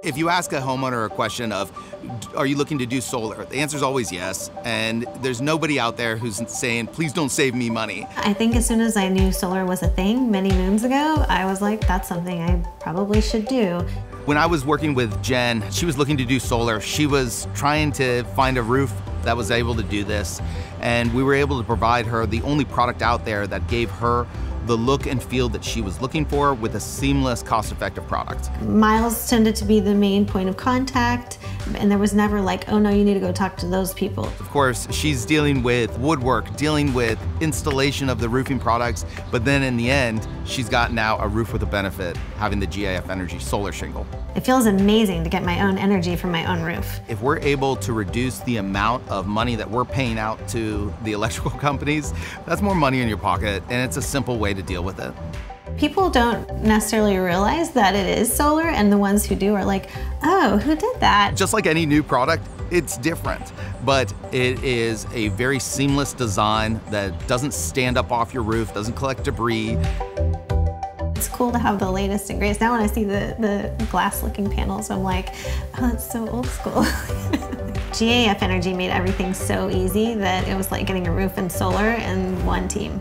If you ask a homeowner a question of, are you looking to do solar? The answer is always yes, and there's nobody out there who's saying, please don't save me money. I think as soon as I knew solar was a thing many moons ago, I was like, that's something I probably should do. When I was working with Jen, she was looking to do solar. She was trying to find a roof that was able to do this, and we were able to provide her the only product out there that gave her the look and feel that she was looking for with a seamless, cost-effective product. Miles tended to be the main point of contact, and there was never like, oh no, you need to go talk to those people. Of course, she's dealing with woodwork, dealing with installation of the roofing products, but then in the end, she's got now a roof with a benefit, having the GAF Energy solar shingle. It feels amazing to get my own energy from my own roof. If we're able to reduce the amount of money that we're paying out to the electrical companies, that's more money in your pocket, and it's a simple way to deal with it. People don't necessarily realize that it is solar, and the ones who do are like, oh, who did that? Just like any new product, it's different, but it is a very seamless design that doesn't stand up off your roof, doesn't collect debris. It's cool to have the latest and greatest. Now when I see the glass-looking panels, I'm like, oh, that's so old school. GAF Energy made everything so easy that it was like getting a roof and solar in one team.